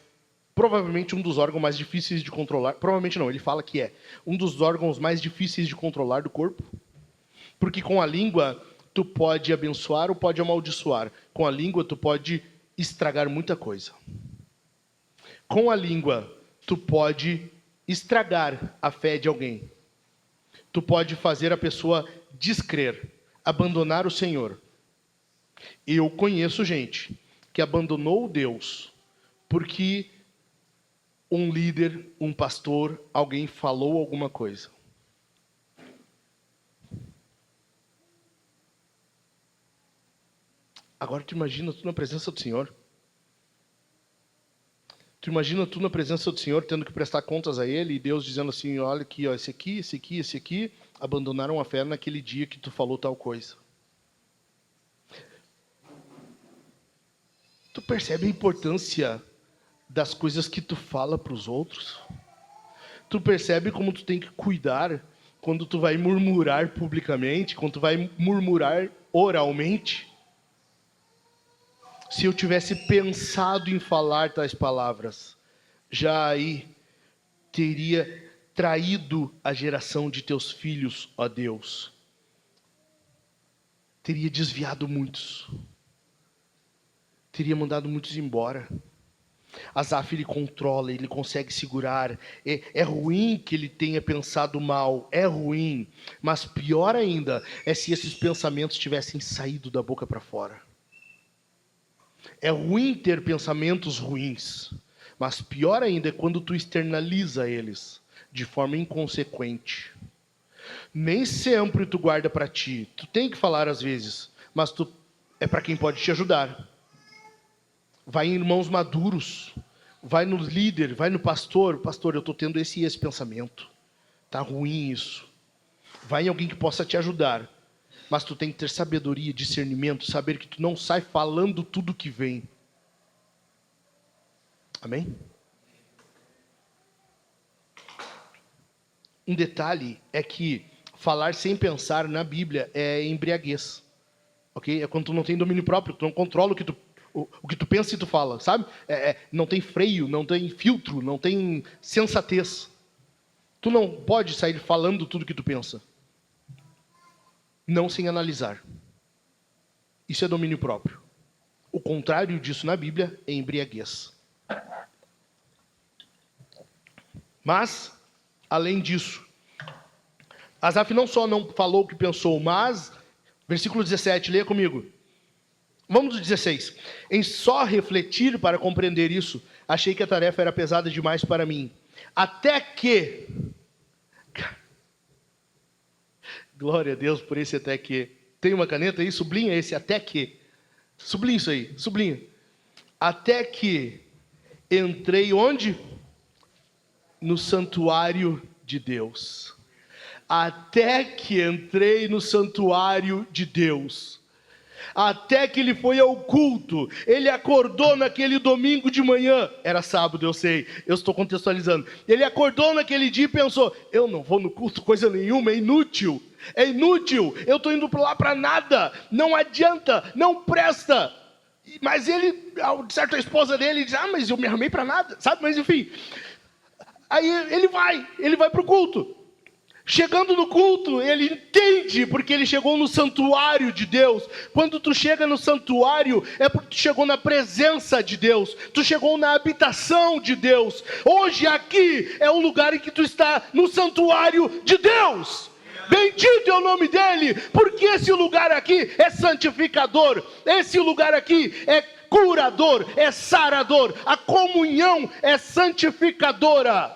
provavelmente um dos órgãos mais difíceis de controlar. Provavelmente não, ele fala que é um dos órgãos mais difíceis de controlar do corpo. Porque com a língua, tu pode abençoar ou pode amaldiçoar. Com a língua, tu pode estragar muita coisa. Com a língua, tu pode estragar a fé de alguém. Tu pode fazer a pessoa descrer, abandonar o Senhor. Eu conheço gente que abandonou Deus porque um líder, um pastor, alguém falou alguma coisa. Agora tu imagina tu na presença do Senhor. Tu imagina tu na presença do Senhor tendo que prestar contas a Ele e Deus dizendo assim, olha aqui, ó, esse aqui, abandonaram a fé naquele dia que tu falou tal coisa. Tu percebe a importância das coisas que tu fala para os outros? Tu percebe como tu tem que cuidar quando tu vai murmurar publicamente, quando tu vai murmurar oralmente? Se eu tivesse pensado em falar tais palavras, já aí teria traído a geração de teus filhos, ó Deus. Teria desviado muitos. Teria mandado muitos embora. Asaf, ele controla, ele consegue segurar. É ruim que ele tenha pensado mal, é ruim. Mas pior ainda é se esses pensamentos tivessem saído da boca para fora. É ruim ter pensamentos ruins, mas pior ainda é quando tu externaliza eles de forma inconsequente. Nem sempre tu guarda para ti. Tu tem que falar às vezes, mas é para quem pode te ajudar. Vai em irmãos maduros, vai no líder, vai no pastor. Pastor, eu estou tendo esse pensamento. Tá ruim isso. Vai em alguém que possa te ajudar. Mas tu tem que ter sabedoria, discernimento, saber que tu não sai falando tudo que vem. Amém? um detalhe é que falar sem pensar na Bíblia é embriaguez. Ok? É quando tu não tem domínio próprio, tu não controla o que tu pensa e tu fala, sabe? Não tem freio, não tem filtro, não tem sensatez. Tu não pode sair falando tudo que tu pensa. Não sem analisar. Isso é domínio próprio. O contrário disso na Bíblia é embriaguez. Mas, além disso, Asaf não só não falou o que pensou, mas, versículo 17, leia comigo. Vamos do 16. Em só refletir para compreender isso, achei que a tarefa era pesada demais para mim. Até que... Glória a Deus por esse até que. Tem uma caneta aí? Sublinha esse até que. Sublinha isso aí, sublinha. Até que entrei onde? No santuário de Deus. Até que entrei no santuário de Deus. Até que ele foi ao culto. Ele acordou naquele domingo de manhã. Era sábado, eu sei. Eu estou contextualizando. Ele acordou naquele dia e pensou: eu não vou no culto coisa nenhuma, é inútil. É inútil. Eu estou indo lá para nada. Não adianta, não presta. Mas ele, certo, a esposa dele diz: ah, mas eu me arrumei para nada, sabe? Mas enfim. Aí ele vai para o culto. Chegando no culto, ele entende porque ele chegou no santuário de Deus. Quando tu chega no santuário, é porque tu chegou na presença de Deus. Tu chegou na habitação de Deus. Hoje aqui é o lugar em que tu está, no santuário de Deus. Bendito é o nome dele, porque esse lugar aqui é santificador. Esse lugar aqui é curador, é sarador. A comunhão é santificadora.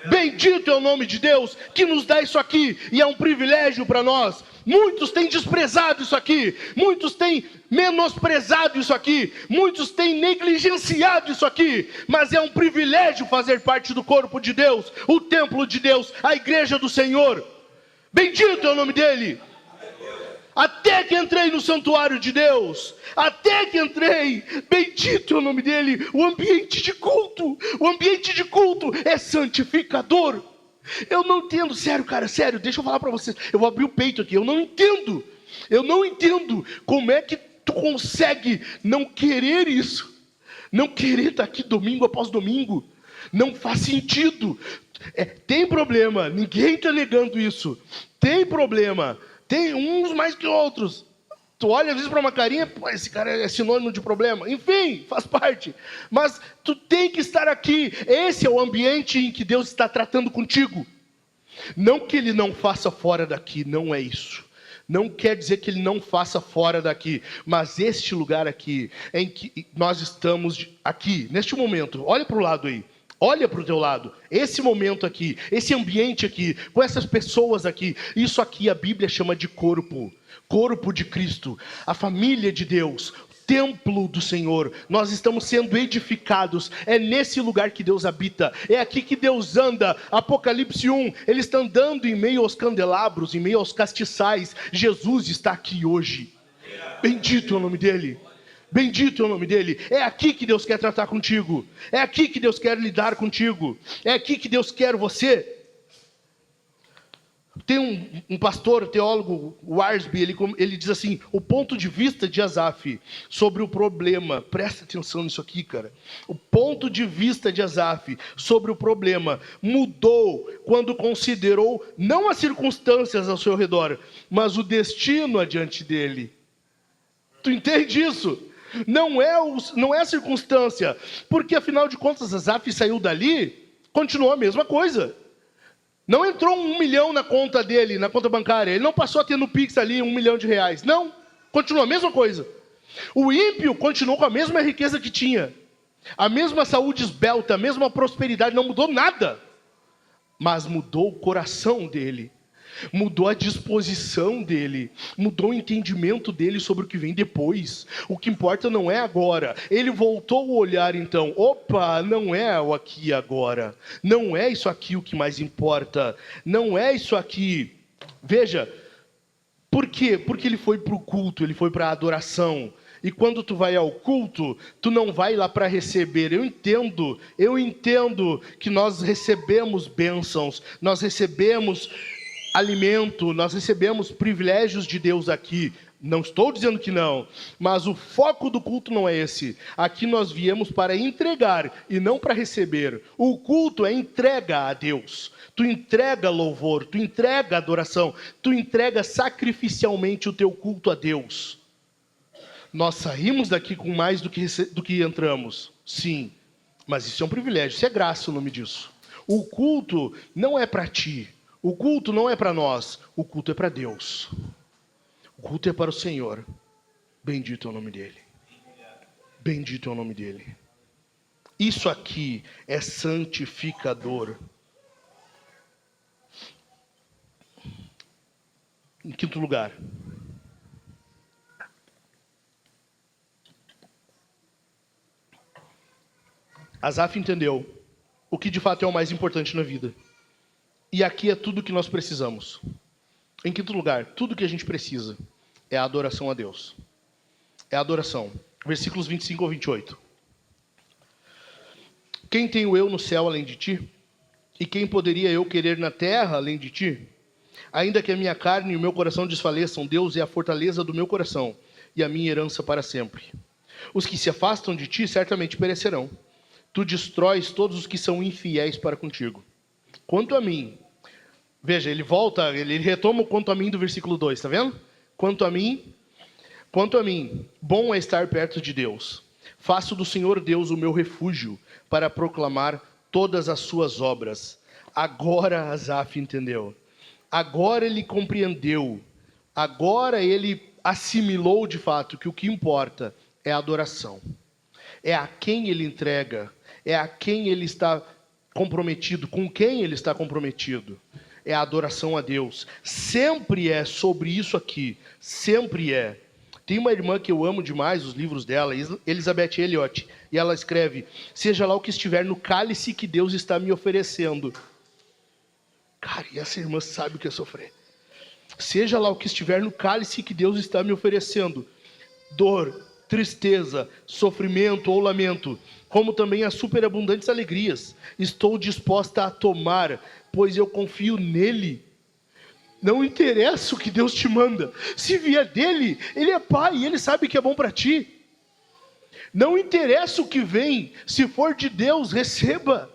Bendito é o nome de Deus que nos dá isso aqui, e é um privilégio para nós. Muitos têm desprezado isso aqui, muitos têm menosprezado isso aqui, muitos têm negligenciado isso aqui, mas é um privilégio fazer parte do corpo de Deus, o templo de Deus, a igreja do Senhor. Bendito é o nome dele. Até que entrei no santuário de Deus, até que entrei, bendito é o nome dele. O ambiente de culto é santificador. Eu não entendo, sério, cara, sério, deixa eu falar para vocês, eu vou abrir o peito aqui, eu não entendo como é que tu consegue não querer isso, não querer estar aqui domingo após domingo. Não faz sentido. Tem problema, ninguém está negando isso, tem problema. Tem uns mais que outros. Tu olha às vezes para uma carinha, pô, esse cara é sinônimo de problema. Enfim, faz parte. Mas tu tem que estar aqui. Esse é o ambiente em que Deus está tratando contigo. Não que Ele não faça fora daqui, não é isso. Não quer dizer que Ele não faça fora daqui. Mas este lugar aqui, em que nós estamos aqui, neste momento, olha para o lado aí. Olha para o teu lado, esse momento aqui, esse ambiente aqui, com essas pessoas aqui, isso aqui a Bíblia chama de corpo de Cristo, a família de Deus, templo do Senhor. Nós estamos sendo edificados, é nesse lugar que Deus habita, é aqui que Deus anda. Apocalipse 1, Ele está andando em meio aos candelabros, em meio aos castiçais. Jesus está aqui hoje, bendito é o nome dEle. Bendito é o nome dEle. É aqui que Deus quer tratar contigo. É aqui que Deus quer lidar contigo. É aqui que Deus quer você. Tem um pastor, teólogo, Warsby, ele diz assim: o ponto de vista de Asaf sobre o problema, presta atenção nisso aqui, cara. O ponto de vista de Asaf sobre o problema mudou quando considerou não as circunstâncias ao seu redor, mas o destino adiante dele. Tu entende isso? Não é a circunstância, porque afinal de contas Asaf saiu dali, continuou a mesma coisa. Não entrou 1 milhão na conta dele, na conta bancária, ele não passou a ter no Pix ali R$1 milhão, não, continuou a mesma coisa. O ímpio continuou com a mesma riqueza que tinha, a mesma saúde esbelta, a mesma prosperidade, não mudou nada, mas mudou o coração dele. Mudou a disposição dele, mudou o entendimento dele sobre o que vem depois. O que importa não é agora. Ele voltou o olhar então, opa, não é o aqui e agora. Não é isso aqui o que mais importa. Não é isso aqui. Veja, por quê? Porque ele foi para o culto, ele foi para a adoração. E quando tu vai ao culto, tu não vai lá para receber. Eu entendo que nós recebemos bênçãos, nós recebemos alimento, nós recebemos privilégios de Deus aqui. Não estou dizendo que não, mas o foco do culto não é esse. Aqui nós viemos para entregar e não para receber. O culto é entrega a Deus. Tu entrega louvor, tu entrega adoração, tu entrega sacrificialmente o teu culto a Deus. Nós saímos daqui com mais do que entramos, sim, mas isso é um privilégio, isso é graça o nome disso. O culto não é para ti, o culto não é para nós, o culto é para Deus. O culto é para o Senhor. Bendito é o nome dele. Bendito é o nome dele. Isso aqui é santificador. Em quinto lugar, Asaf entendeu o que de fato é o mais importante na vida. E aqui é tudo o que nós precisamos. Em quinto lugar, tudo que a gente precisa é a adoração a Deus. É a adoração. Versículos 25 ao 28. Quem tenho eu no céu além de ti? E quem poderia eu querer na terra além de ti? Ainda que a minha carne e o meu coração desfaleçam, Deus é a fortaleza do meu coração e a minha herança para sempre. Os que se afastam de ti certamente perecerão. Tu destróis todos os que são infiéis para contigo. Quanto a mim, veja, ele retoma o quanto a mim do versículo 2, está vendo? Quanto a mim, bom é estar perto de Deus. Faço do Senhor Deus o meu refúgio para proclamar todas as suas obras. Agora Asaf entendeu. Agora ele compreendeu. Agora ele assimilou de fato que o que importa é a adoração. É a quem ele entrega. É a quem ele está comprometido. Com quem ele está comprometido. É a adoração a Deus. Sempre é sobre isso aqui. Sempre é. Tem uma irmã que eu amo demais, os livros dela, Elizabeth Elliot, e ela escreve: seja lá o que estiver no cálice que Deus está me oferecendo. Cara, e essa irmã sabe o que é sofrer. Seja lá o que estiver no cálice que Deus está me oferecendo. Dor, tristeza, sofrimento ou lamento, como também as superabundantes alegrias. Estou disposta a tomar, pois eu confio nele. Não interessa o que Deus te manda. Se vier dele, ele é pai e ele sabe que é bom para ti. Não interessa o que vem, se for de Deus, receba.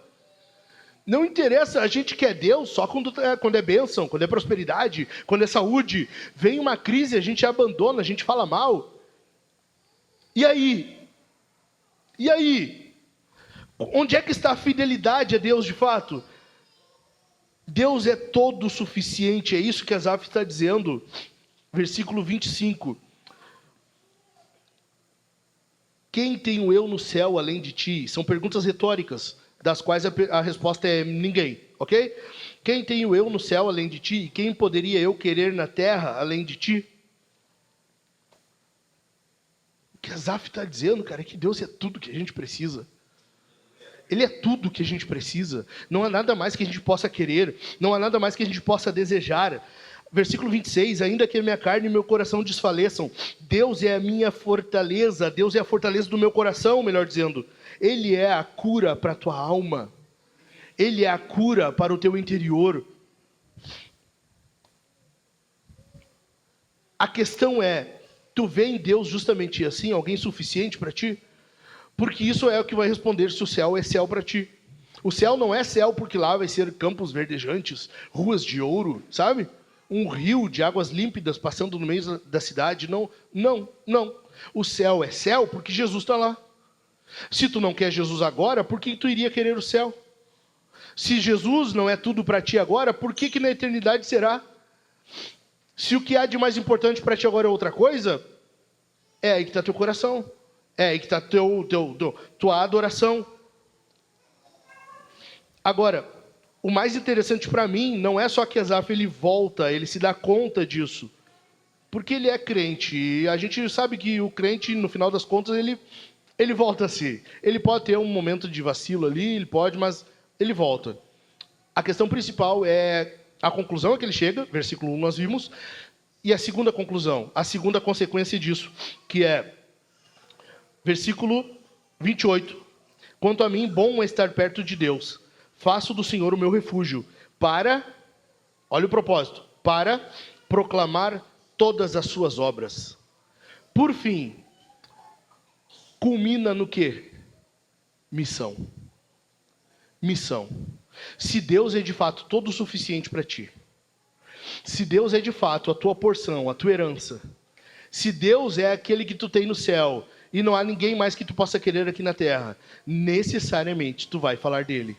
Não interessa, a gente quer Deus só quando é bênção, quando é prosperidade, quando é saúde. Vem uma crise, a gente abandona, a gente fala mal. E aí? E aí? Onde é que está a fidelidade a Deus de fato? Deus é todo suficiente, é isso que Asaf está dizendo. Versículo 25. Quem tenho eu no céu além de ti? São perguntas retóricas, das quais a resposta é ninguém, ok? Quem tenho eu no céu além de ti? E quem poderia eu querer na terra além de ti? O que Asaf está dizendo, cara, é que Deus é tudo que a gente precisa. Ele é tudo que a gente precisa. Não há nada mais que a gente possa querer. Não há nada mais que a gente possa desejar. Versículo 26. Ainda que a minha carne e meu coração desfaleçam, Deus é a minha fortaleza. Deus é a fortaleza do meu coração, melhor dizendo. Ele é a cura para a tua alma. Ele é a cura para o teu interior. A questão é, tu vê em Deus justamente assim, alguém suficiente para ti? Porque isso é o que vai responder se o céu é céu para ti. O céu não é céu porque lá vai ser campos verdejantes, ruas de ouro, sabe? Um rio de águas límpidas passando no meio da cidade. Não, não, não. O céu é céu porque Jesus está lá. Se tu não quer Jesus agora, por que tu iria querer o céu? Se Jesus não é tudo para ti agora, por que na eternidade será? Se o que há de mais importante para ti agora é outra coisa, é aí que está teu coração. É aí que está tua adoração. Agora, o mais interessante para mim não é só que Asaf ele volta, ele se dá conta disso. Porque ele é crente. E a gente sabe que o crente, no final das contas, ele volta a si. Ele pode ter um momento de vacilo ali, ele pode, mas ele volta. A questão principal é a conclusão a que ele chega, versículo 1 nós vimos, e a segunda conclusão, a segunda consequência disso, que é Versículo 28. Quanto a mim, bom é estar perto de Deus. Faço do Senhor o meu refúgio, para, olha o propósito, para proclamar todas as suas obras. Por fim, culmina no quê? Missão. Missão. Se Deus é de fato todo o suficiente para ti, se Deus é de fato a tua porção, a tua herança, se Deus é aquele que tu tem no céu, e não há ninguém mais que tu possa querer aqui na terra, necessariamente tu vai falar dele.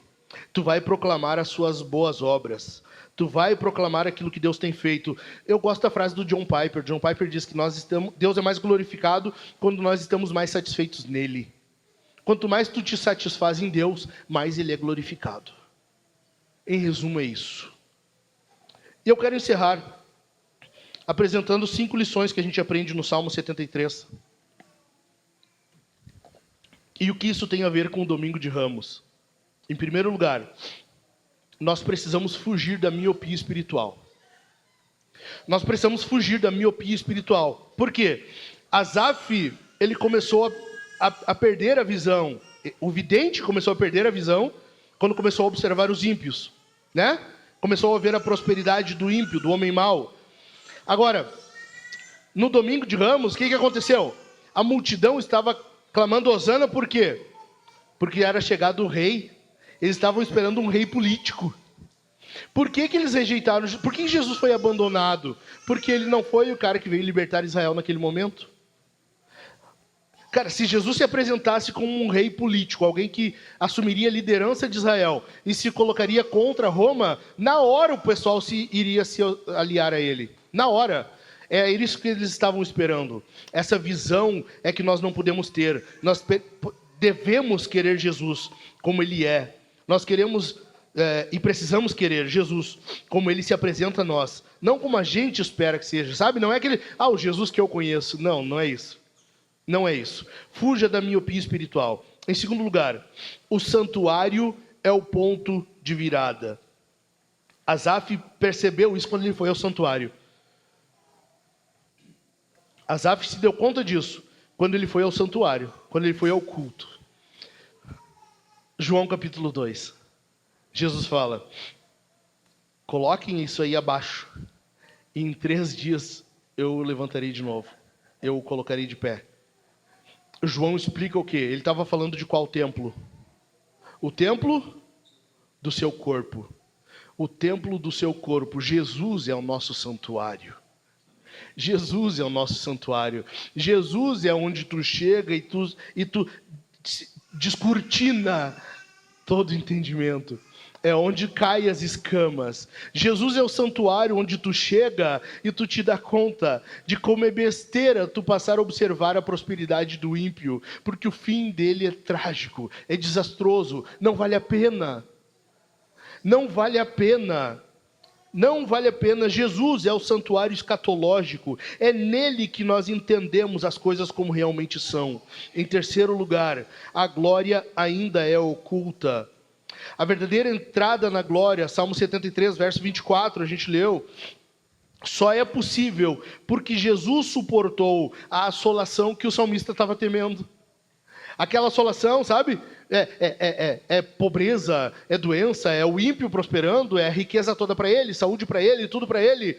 Tu vai proclamar as suas boas obras. Tu vai proclamar aquilo que Deus tem feito. Eu gosto da frase do John Piper. John Piper diz que Deus é mais glorificado quando nós estamos mais satisfeitos nele. Quanto mais tu te satisfaz em Deus, mais ele é glorificado. Em resumo, é isso. E eu quero encerrar apresentando 5 lições que a gente aprende no Salmo 73. E o que isso tem a ver com o Domingo de Ramos? Em primeiro lugar, nós precisamos fugir da miopia espiritual. Nós precisamos fugir da miopia espiritual. Por quê? Asaf, ele começou a perder a visão. O vidente começou a perder a visão quando começou a observar os ímpios, né? Começou a ver a prosperidade do ímpio, do homem mau. Agora, no Domingo de Ramos, o que aconteceu? A multidão estava clamando hosana, por quê? Porque era chegado o rei. Eles estavam esperando um rei político. Por que eles rejeitaram? Por que Jesus foi abandonado? Porque ele não foi o cara que veio libertar Israel naquele momento. Cara, se Jesus se apresentasse como um rei político, alguém que assumiria a liderança de Israel e se colocaria contra Roma, na hora o pessoal iria se aliar a ele. Na hora. É isso que eles estavam esperando. Essa visão é que nós não podemos ter. Nós devemos querer Jesus como ele é. Nós queremos e precisamos querer Jesus como ele se apresenta a nós. Não como a gente espera que seja, sabe? Não é aquele, o Jesus que eu conheço. Não, não é isso. Não é isso. Fuja da miopia espiritual. Em segundo lugar, o santuário é o ponto de virada. Asaf percebeu isso quando ele foi ao santuário. Asaf se deu conta disso quando ele foi ao santuário, quando ele foi ao culto. João capítulo 2. Jesus fala: coloquem isso aí abaixo, e em 3 dias eu o levantarei de novo, eu o colocarei de pé. João explica o quê? Ele estava falando de qual templo? O templo do seu corpo. O templo do seu corpo. Jesus é o nosso santuário. Jesus é o nosso santuário. Jesus é onde tu chega e tu descortina todo entendimento. É onde caem as escamas. Jesus é o santuário onde tu chega e tu te dá conta de como é besteira tu passar a observar a prosperidade do ímpio, porque o fim dele é trágico, é desastroso, não vale a pena. Não vale a pena. Não vale a pena. Jesus é o santuário escatológico. É nele que nós entendemos as coisas como realmente são. Em terceiro lugar, a glória ainda é oculta. A verdadeira entrada na glória, Salmo 73, verso 24, a gente leu, só é possível porque Jesus suportou a assolação que o salmista estava temendo. Aquela assolação, sabe? É pobreza, é doença, é o ímpio prosperando, é a riqueza toda para ele, saúde para ele, tudo para ele.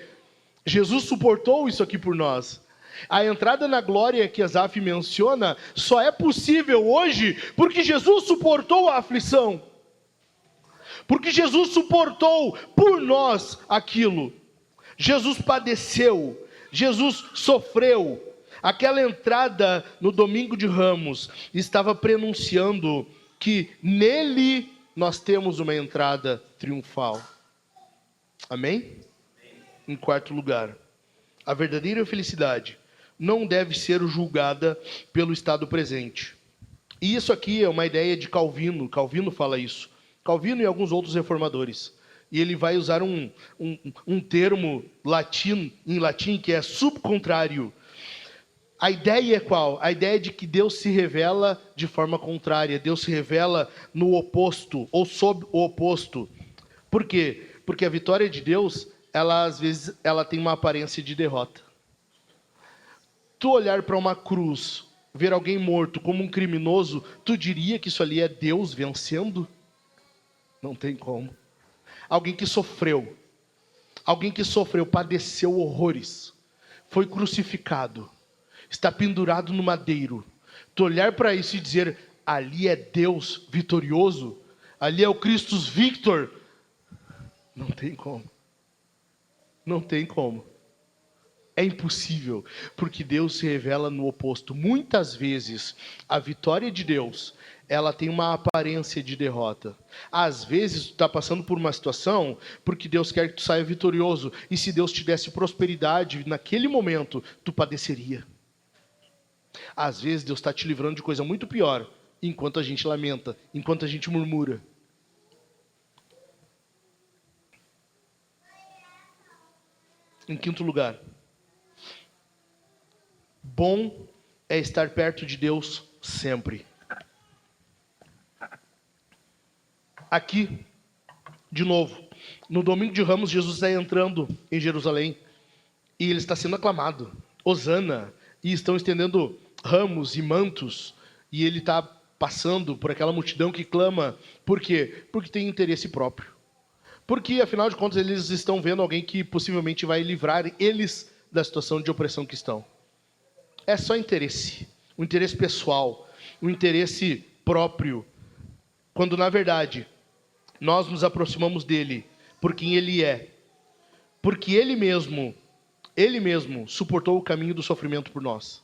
Jesus suportou isso aqui por nós. A entrada na glória que Asaf menciona só é possível hoje porque Jesus suportou a aflição. Porque Jesus suportou por nós aquilo. Jesus padeceu, Jesus sofreu. Aquela entrada no Domingo de Ramos estava prenunciando que nele nós temos uma entrada triunfal. Amém? Em quarto lugar, a verdadeira felicidade não deve ser julgada pelo estado presente. E isso aqui é uma ideia de Calvino. Calvino fala isso. Calvino e alguns outros reformadores. E ele vai usar um termo em latim que é subcontrário. A ideia é qual? A ideia é de que Deus se revela de forma contrária. Deus se revela no oposto, ou sob o oposto. Por quê? Porque a vitória de Deus, às vezes, ela tem uma aparência de derrota. Tu olhar para uma cruz ver alguém morto como um criminoso, tu diria que isso ali é Deus vencendo? Não tem como. Alguém que sofreu, padeceu horrores, foi crucificado, está pendurado no madeiro. Tu olhar para isso e dizer, ali é Deus vitorioso, ali é o Christus Victor, não tem como. Não tem como. É impossível, porque Deus se revela no oposto. Muitas vezes, a vitória de Deus, ela tem uma aparência de derrota. Às vezes, tu está passando por uma situação, porque Deus quer que tu saia vitorioso. E se Deus te desse prosperidade, naquele momento, tu padeceria. Às vezes, Deus está te livrando de coisa muito pior, enquanto a gente lamenta, enquanto a gente murmura. Em quinto lugar, bom é estar perto de Deus sempre. Aqui, de novo, no domingo de Ramos, Jesus está entrando em Jerusalém e ele está sendo aclamado, Hosana, e estão estendendo ramos e mantos, e ele está passando por aquela multidão que clama. Por quê? Porque tem interesse próprio. Porque, afinal de contas, eles estão vendo alguém que possivelmente vai livrar eles da situação de opressão que estão. É só interesse, um interesse pessoal, um interesse próprio, quando na verdade nós nos aproximamos dele por quem ele é, porque ele mesmo suportou o caminho do sofrimento por nós.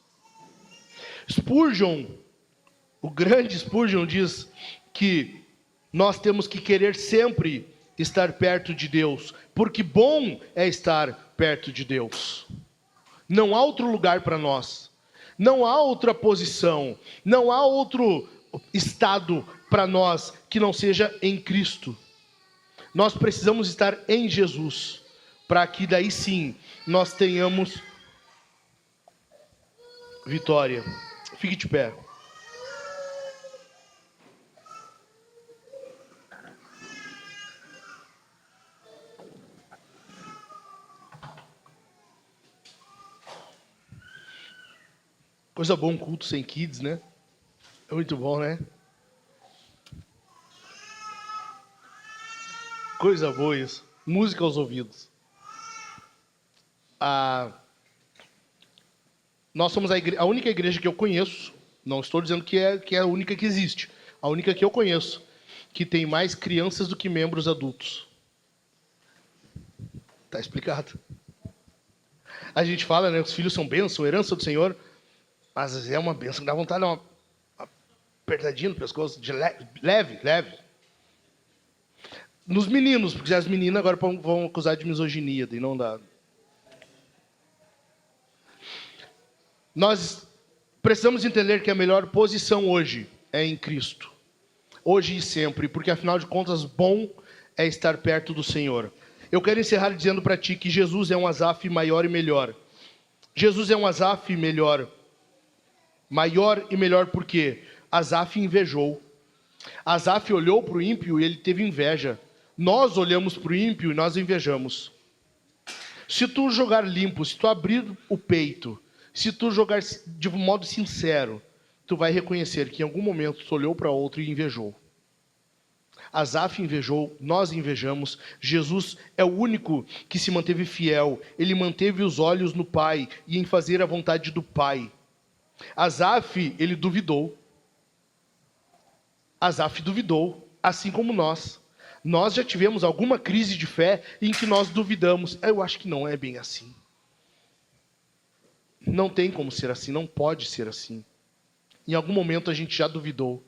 Spurgeon, o grande Spurgeon, diz que nós temos que querer sempre estar perto de Deus, porque bom é estar perto de Deus. Não há outro lugar para nós, não há outra posição, não há outro estado para nós que não seja em Cristo. Nós precisamos estar em Jesus, para que daí sim nós tenhamos vitória. Fique de pé. Coisa boa um culto sem kids, né? É muito bom, né? Coisa boa isso. Música aos ouvidos. Nós somos a única igreja que eu conheço, não estou dizendo que é a única que existe, a única que eu conheço, que tem mais crianças do que membros adultos. Tá explicado. A gente fala, né? Os filhos são bênção, herança do Senhor, mas é uma bênção que dá vontade de dar uma apertadinha no pescoço, de leve. Nos meninos, porque as meninas agora vão acusar de misoginia, e não dá. Nós precisamos entender que a melhor posição hoje é em Cristo. Hoje e sempre, porque afinal de contas, bom é estar perto do Senhor. Eu quero encerrar dizendo para ti que Jesus é um Asaf maior e melhor. Jesus é um Asaf melhor. Maior e melhor porque Asaf invejou. Asaf olhou para o ímpio e ele teve inveja. Nós olhamos para o ímpio e nós invejamos. Se tu jogar limpo, se tu abrir o peito, se tu jogar de um modo sincero, tu vai reconhecer que em algum momento tu olhou para outro e invejou. Asaf invejou, nós invejamos. Jesus é o único que se manteve fiel. Ele manteve os olhos no Pai e em fazer a vontade do Pai. Asaf, ele duvidou. Asaf duvidou, assim como nós. Nós já tivemos alguma crise de fé em que nós duvidamos. Eu acho que não é bem assim. Não tem como ser assim, não pode ser assim. Em algum momento a gente já duvidou.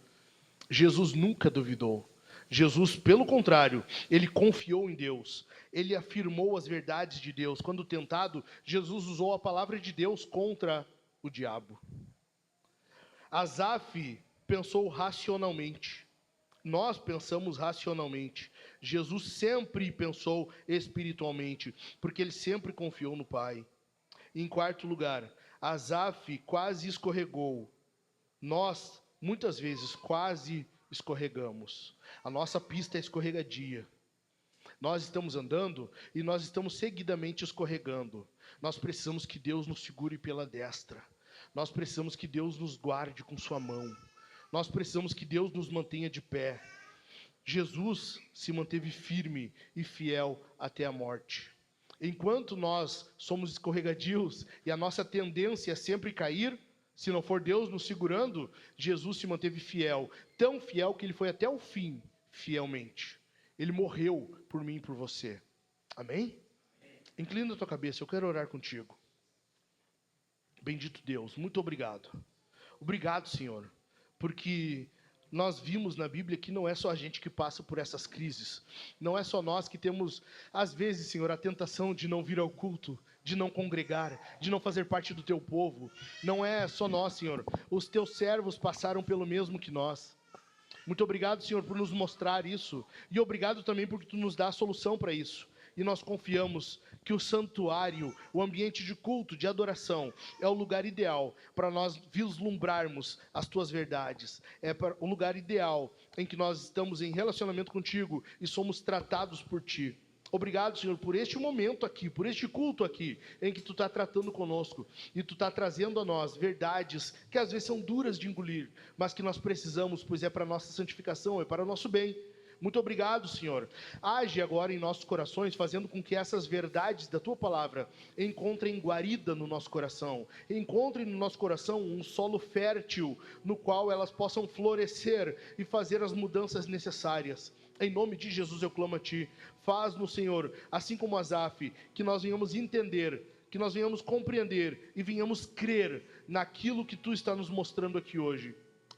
Jesus nunca duvidou. Jesus, pelo contrário, ele confiou em Deus. Ele afirmou as verdades de Deus. Quando tentado, Jesus usou a palavra de Deus contra o diabo. Asaf pensou racionalmente. Nós pensamos racionalmente. Jesus sempre pensou espiritualmente, porque ele sempre confiou no Pai. Em quarto lugar, Asaf quase escorregou. Nós, muitas vezes, quase escorregamos. A nossa pista é escorregadia. Nós estamos andando e nós estamos seguidamente escorregando. Nós precisamos que Deus nos segure pela destra. Nós precisamos que Deus nos guarde com sua mão. Nós precisamos que Deus nos mantenha de pé. Jesus se manteve firme e fiel até a morte. Enquanto nós somos escorregadios e a nossa tendência é sempre cair, se não for Deus nos segurando, Jesus se manteve fiel, tão fiel que ele foi até o fim, fielmente. Ele morreu por mim e por você. Amém? Inclina a tua cabeça, eu quero orar contigo. Bendito Deus, muito obrigado. Obrigado, Senhor, porque nós vimos na Bíblia que não é só a gente que passa por essas crises. Não é só nós que temos, às vezes, Senhor, a tentação de não vir ao culto, de não congregar, de não fazer parte do teu povo. Não é só nós, Senhor. Os teus servos passaram pelo mesmo que nós. Muito obrigado, Senhor, por nos mostrar isso. E obrigado também porque tu nos dá a solução para isso. E nós confiamos que o santuário, o ambiente de culto, de adoração, é o lugar ideal para nós vislumbrarmos as tuas verdades. É o lugar ideal em que nós estamos em relacionamento contigo e somos tratados por ti. Obrigado, Senhor, por este momento aqui, por este culto aqui, em que tu está tratando conosco e tu está trazendo a nós verdades que às vezes são duras de engolir, mas que nós precisamos, pois é para a nossa santificação, é para o nosso bem. Muito obrigado, Senhor. Age agora em nossos corações, fazendo com que essas verdades da Tua Palavra encontrem guarida no nosso coração. Encontrem no nosso coração um solo fértil, no qual elas possam florescer e fazer as mudanças necessárias. Em nome de Jesus eu clamo a Ti. Faz-nos, Senhor, assim como Asaf, que nós venhamos entender, que nós venhamos compreender e venhamos crer naquilo que Tu está nos mostrando aqui hoje,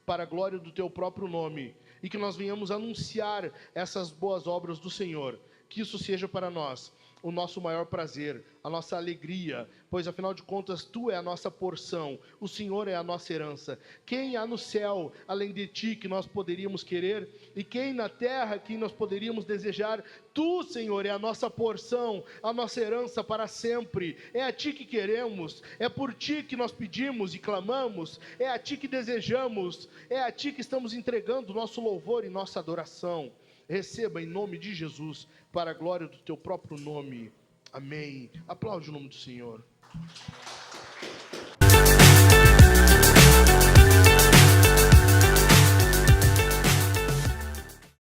para a glória do Teu próprio nome. E que nós venhamos anunciar essas boas obras do Senhor. Que isso seja para nós o nosso maior prazer, a nossa alegria, pois afinal de contas Tu é a nossa porção, o Senhor é a nossa herança. Quem há no céu além de Ti que nós poderíamos querer? E quem na terra que nós poderíamos desejar? Tu, Senhor, é a nossa porção, a nossa herança para sempre. É a Ti que queremos, é por Ti que nós pedimos e clamamos, é a Ti que desejamos, é a Ti que estamos entregando nosso louvor e nossa adoração. Receba em nome de Jesus, para a glória do Teu próprio nome. Amém. Aplaude o nome do Senhor.